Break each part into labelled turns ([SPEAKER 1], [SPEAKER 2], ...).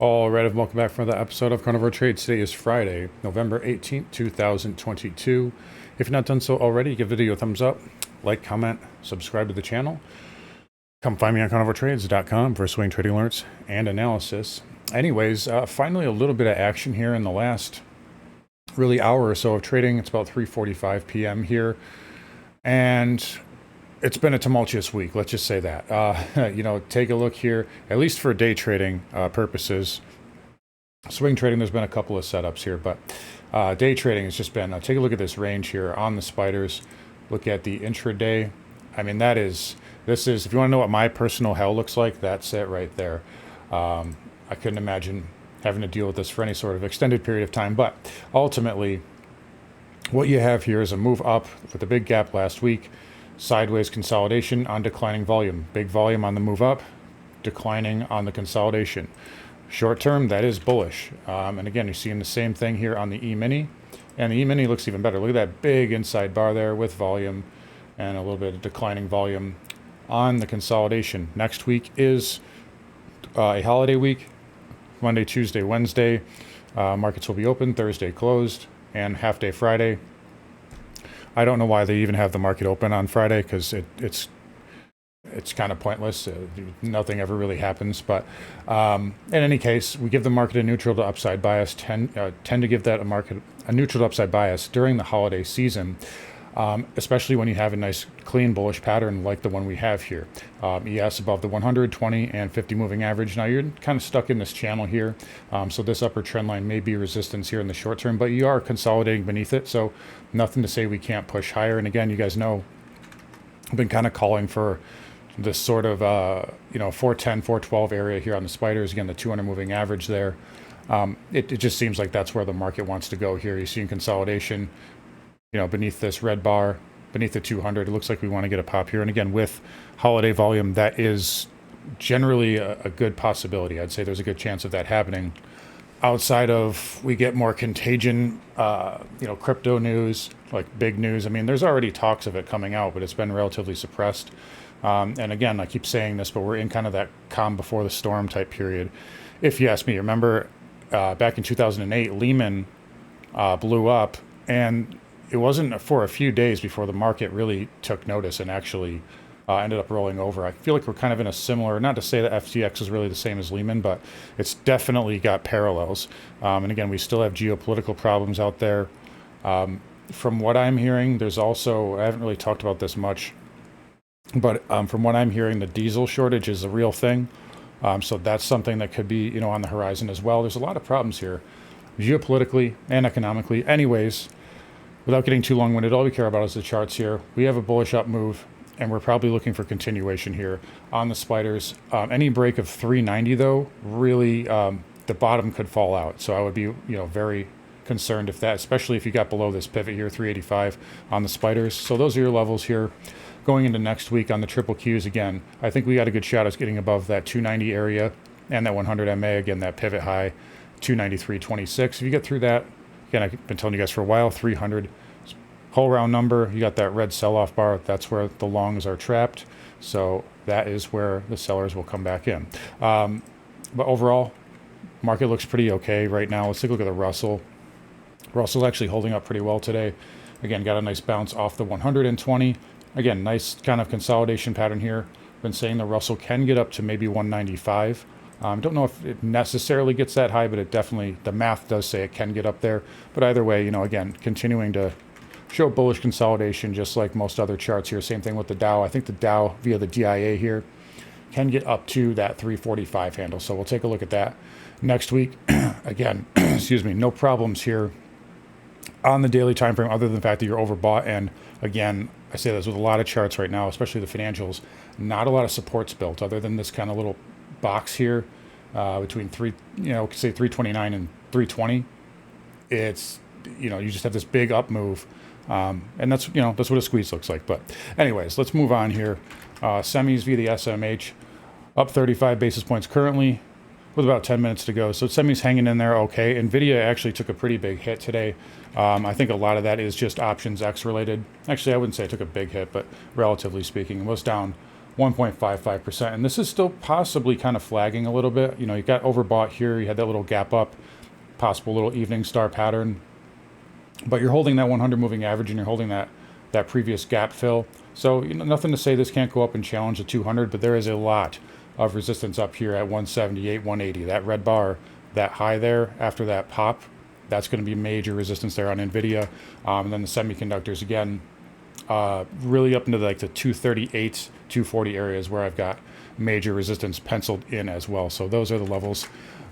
[SPEAKER 1] All right, and welcome back for another episode of Carnivore Trades. Today is Friday, November 18th, 2022. If you've not done so already, give the video a thumbs up, like, comment, subscribe to the channel. Come find me on CarnivoreTrades.com for swing trading alerts and analysis. Anyways, finally a little bit of action here in the last really hour or so of trading. It's about 3:45 p.m. here, and it's been a tumultuous week, let's just say that. Take a look here, at least for day trading purposes. Swing trading, there's been a couple of setups here, but day trading has just been, take a look at this range here on the spiders. Look at the intraday. I mean, this is, if you want to know what my personal hell looks like, that's it right there. I couldn't imagine having to deal with this for any sort of extended period of time, but ultimately, what you have here is a move up with a big gap last week. Sideways consolidation on declining volume. Big volume on the move up, declining on the consolidation. Short term, that is bullish. And again, you're seeing the same thing here on the E-mini. And the E-mini looks even better. Look at that big inside bar there with volume and a little bit of declining volume on the consolidation. Next week is a holiday week. Monday, Tuesday, Wednesday. Markets will be open. Thursday closed. And half day Friday. I don't know why they even have the market open on Friday, because it's kind of pointless. Nothing ever really happens. But in any case, we give the market a neutral to upside bias. Tend to give that a neutral to upside bias during the holiday season, especially when you have a nice clean bullish pattern like the one we have here. ES above the 100, 20, and 50 moving average. Now you're kind of stuck in this channel here, so this upper trend line may be resistance here in the short term, but you are consolidating beneath it, so nothing to say we can't push higher. And again, you guys know I've been kind of calling for this sort of 410, 412 area here on the spiders. Again, the 200 moving average there. It just seems like that's where the market wants to go here. You're seeing consolidation, beneath this red bar, beneath the 200. It looks like we want to get a pop here. And again, with holiday volume, that is generally a good possibility. I'd say there's a good chance of that happening. Outside of we get more contagion, crypto news, like big news. I mean, there's already talks of it coming out, but it's been relatively suppressed. And again, I keep saying this, but we're in kind of that calm before the storm type period. If you ask me, remember back in 2008, Lehman blew up, and it wasn't for a few days before the market really took notice and actually ended up rolling over. I feel like we're kind of in a similar, not to say that FTX is really the same as Lehman, but it's definitely got parallels. And again, we still have geopolitical problems out there. From what I'm hearing, there's also, I haven't really talked about this much, but from what I'm hearing, the diesel shortage is a real thing. So that's something that could be, on the horizon as well. There's a lot of problems here, geopolitically and economically. Anyways, without getting too long-winded, all we care about is the charts here. We have a bullish up move, and we're probably looking for continuation here on the spiders. Any break of 390, though, really the bottom could fall out. So I would be, very concerned if that, especially if you got below this pivot here, 385 on the spiders. So those are your levels here. Going into next week on the triple Qs, again, I think we got a good shot at getting above that 290 area and that 100 MA, again, that pivot high, 293.26. If you get through that, again, I've been telling you guys for a while, 300, whole round number. You got that red sell-off bar. That's where the longs are trapped. So that is where the sellers will come back in. But overall, market looks pretty okay right now. Let's take a look at the Russell. Russell's actually holding up pretty well today. Again, got a nice bounce off the 120. Again, nice kind of consolidation pattern here. Been saying the Russell can get up to maybe 195. Don't know if it necessarily gets that high, but it definitely, the math does say it can get up there. But either way, again, continuing to show bullish consolidation, just like most other charts here. Same thing with the Dow. I think the Dow via the DIA here can get up to that 345 handle. So we'll take a look at that next week. Again, excuse me, no problems here on the daily time frame other than the fact that you're overbought. And again, I say this with a lot of charts right now, especially the financials, not a lot of supports built other than this kind of little box here between say 329 and 320. It's, you just have this big up move. And that's what a squeeze looks like. But anyways, let's move on here. Semis via the SMH up 35 basis points currently with about 10 minutes to go. So semis hanging in there okay. NVIDIA actually took a pretty big hit today. I think a lot of that is just options X related. Actually, I wouldn't say it took a big hit, but relatively speaking, it was down 1.55%. And this is still possibly kind of flagging a little bit. You know, you got overbought here. You had that little gap up, possible little evening star pattern. But you're holding that 100 moving average and you're holding that previous gap fill. So, you know, nothing to say this can't go up and challenge the 200, but there is a lot of resistance up here at 178, 180. That red bar, that high there after that pop, that's going to be major resistance there on NVIDIA. And then the semiconductors, again, really up into like the 238, 240 areas where I've got major resistance penciled in as well. So those are the levels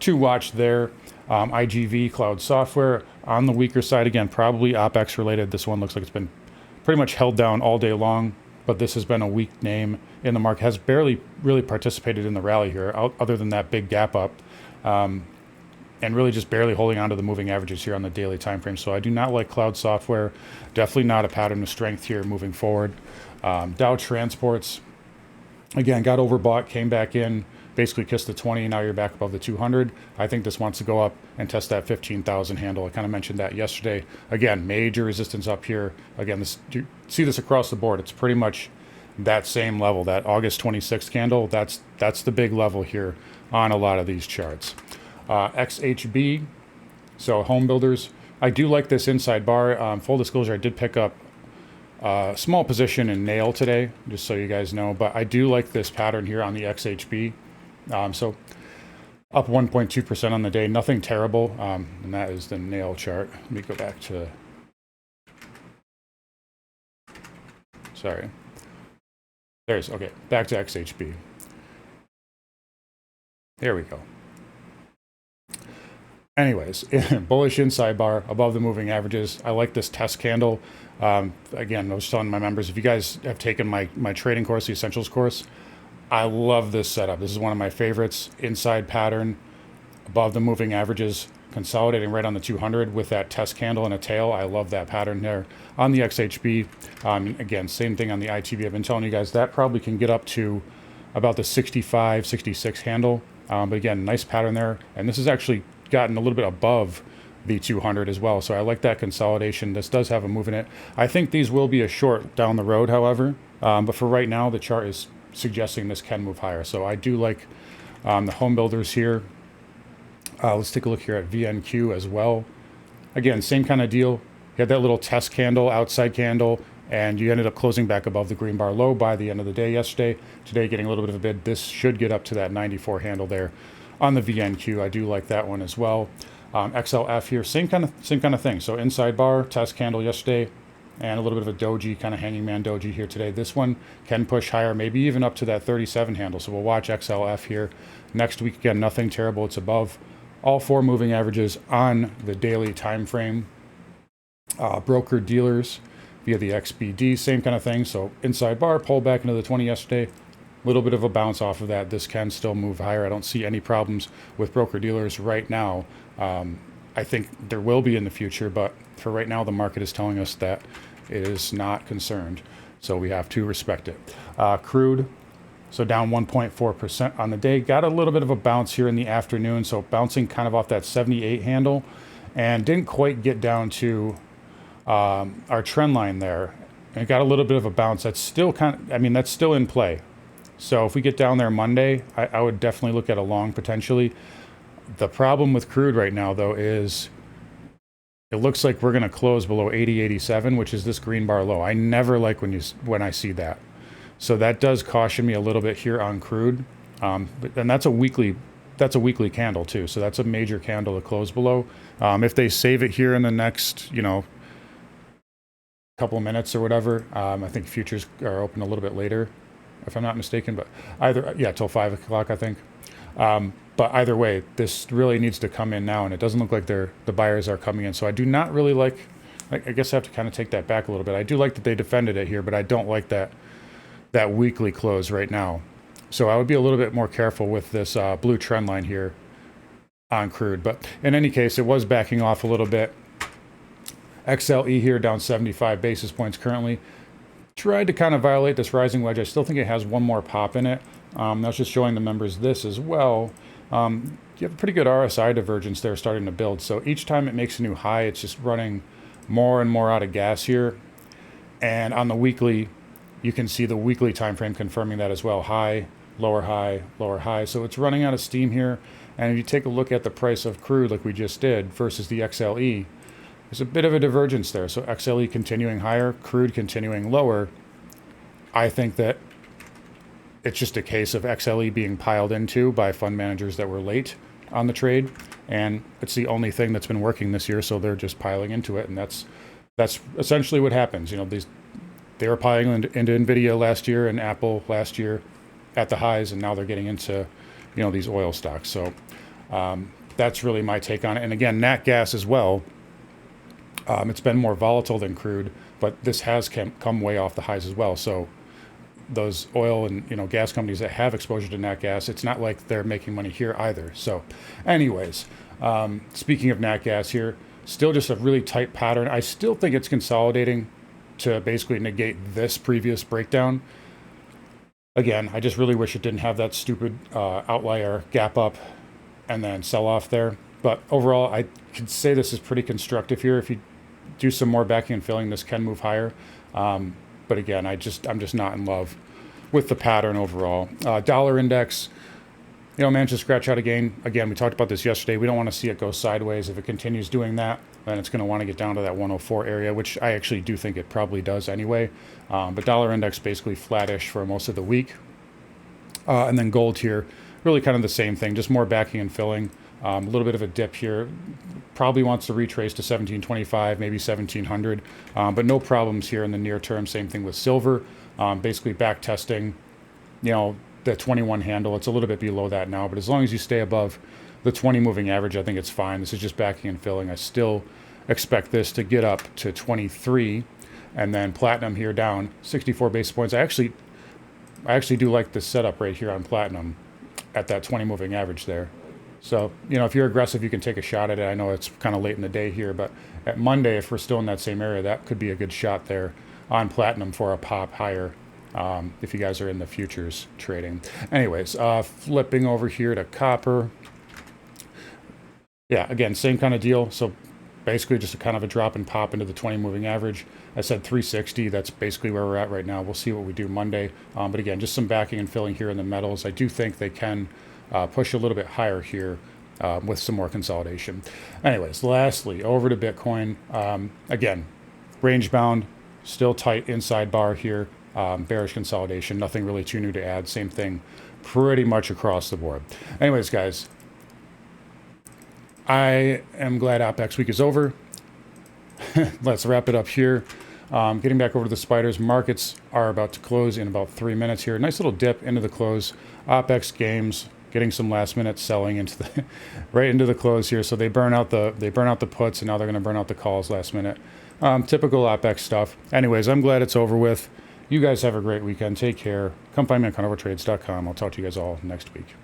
[SPEAKER 1] to watch there. IGV, cloud software, on the weaker side, again, probably Opex related. This one looks like it's been pretty much held down all day long, but this has been a weak name in the market, has barely really participated in the rally here, other than that big gap up, and really just barely holding on to the moving averages here on the daily time frame. So I do not like cloud software. Definitely not a pattern of strength here moving forward. Dow Transports, again, got overbought, came back in, basically kissed the 20, now you're back above the 200. I think this wants to go up and test that 15,000 handle. I kind of mentioned that yesterday. Again, major resistance up here. Again, this, you see this across the board. It's pretty much that same level, that August 26th candle. That's the big level here on a lot of these charts. XHB, so home builders. I do like this inside bar. Full disclosure, I did pick up a small position in nail today, just so you guys know, but I do like this pattern here on the XHB. So up 1.2% on the day, nothing terrible. And that is the nail chart. Let me go back to, sorry. Okay, back to XHB. There we go. Anyways, bullish inside bar above the moving averages. I like this test candle. Again, I was telling my members, if you guys have taken my trading course, the Essentials course, I love this setup. This is one of my favorites. Inside pattern, above the moving averages, consolidating right on the 200 with that test candle and a tail. I love that pattern there. On the XHB, again, same thing on the ITB. I've been telling you guys that probably can get up to about the 65, 66 handle. But again, nice pattern there. And this has actually gotten a little bit above the 200 as well. So I like that consolidation. This does have a move in it. I think these will be a short down the road, however. But for right now, the chart is suggesting this can move higher. So I do like the home builders here. Let's take a look here at VNQ as well. Again, same kind of deal. You had that little test candle, outside candle, and you ended up closing back above the green bar low by the end of the day yesterday. Today, getting a little bit of a bid. This should get up to that 94 handle there on the VNQ. I do like that one as well. XLF here, same kind of thing. So inside bar, test candle yesterday, and a little bit of a doji, kind of hanging man doji here today. This one can push higher, maybe even up to that 37 handle. So we'll watch XLF here. Next week, again, nothing terrible. It's above all four moving averages on the daily time frame. Broker dealers via the XBD, same kind of thing. So inside bar, pulled back into the 20 yesterday. A little bit of a bounce off of that. This can still move higher. I don't see any problems with broker dealers right now. I think there will be in the future, but for right now, the market is telling us that it is not concerned. So we have to respect it. Crude, so down 1.4% on the day. Got a little bit of a bounce here in the afternoon. So bouncing kind of off that 78 handle and didn't quite get down to our trend line there. And it got a little bit of a bounce. That's still that's still in play. So if we get down there Monday, I would definitely look at a long potentially. The problem with crude right now, though, is it looks like we're going to close below 80.87, which is this green bar low. I never like when I see that. So that does caution me a little bit here on crude. And that's a weekly candle too. So that's a major candle to close below. If they save it here in the next, couple of minutes or whatever, I think futures are open a little bit later, if I'm not mistaken, but till 5 o'clock, I think. But either way, this really needs to come in now, and it doesn't look like the buyers are coming in. So I do not really like, I guess I have to kind of take that back a little bit. I do like that they defended it here, but I don't like that weekly close right now. So I would be a little bit more careful with this blue trend line here on crude. But in any case, it was backing off a little bit. XLE here down 75 basis points currently. Tried to kind of violate this rising wedge. I still think it has one more pop in it. That's just showing the members this as well. You have a pretty good RSI divergence there starting to build. So each time it makes a new high, it's just running more and more out of gas here. And on the weekly, You can see the weekly time frame confirming that as well. High, lower high, lower high. So it's running out of steam here. And if you take a look at the price of crude like we just did versus the XLE, there's a bit of a divergence there. So XLE continuing higher, crude continuing lower. I think that it's just a case of XLE being piled into by fund managers that were late on the trade. And it's the only thing that's been working this year, so they're just piling into it. And that's essentially what happens. You know, they were piling into NVIDIA last year and Apple last year at the highs, and now they're getting into, you know, these oil stocks. So that's really my take on it. And again, nat gas as well. It's been more volatile than crude, but this has come way off the highs as well. So those oil and, you know, gas companies that have exposure to nat gas, it's not like they're making money here either. So anyways, speaking of nat gas here, still just a really tight pattern. I still think it's consolidating to basically negate this previous breakdown. Again, I just really wish it didn't have that stupid outlier gap up and then sell off there. But overall, I could say this is pretty constructive here. If you do some more backing and filling, this can move higher. But again, I'm just not in love with the pattern overall. Dollar index, you know, managed to scratch out again. Again, we talked about this yesterday. We don't want to see it go sideways. If it continues doing that, then it's going to want to get down to that 104 area, which I actually do think it probably does anyway. But dollar index basically flattish for most of the week. And then gold here, really kind of the same thing, just more backing and filling. A little bit of a dip here. Probably wants to retrace to 1725, maybe 1700, but no problems here in the near term. Same thing with silver, basically back testing, you know, the 21 handle. It's a little bit below that now, but as long as you stay above the 20 moving average, I think it's fine. This is just backing and filling. I still expect this to get up to 23, and then platinum here down 64 basis points. I actually do like the setup right here on platinum at that 20 moving average there. So, you know, if you're aggressive, you can take a shot at it. I know it's kind of late in the day here, but at Monday, if we're still in that same area, that could be a good shot there on platinum for a pop higher if you guys are in the futures trading. Anyways, flipping over here to copper. Yeah, again, same kind of deal. So basically just a kind of a drop and pop into the 20 moving average. I said 360. That's basically where we're at right now. We'll see what we do Monday. But again, just some backing and filling here in the metals. I do think they can push a little bit higher here with some more consolidation. Anyways, lastly, over to Bitcoin. Again, range bound, still tight inside bar here. Bearish consolidation, nothing really too new to add. Same thing pretty much across the board. Anyways, guys, I am glad Opex week is over. Let's wrap it up here. Getting back over to the spiders, markets are about to close in about 3 minutes here. Nice little dip into the close. Opex games getting some last minute selling into the right into the close here. So they burn out the puts, and now they're going to burn out the calls last minute. Typical Opex stuff. Anyways, I'm glad it's over with. You guys have a great weekend. Take care. Come find me on CarnivoreTrades.com. I'll talk to you guys all next week.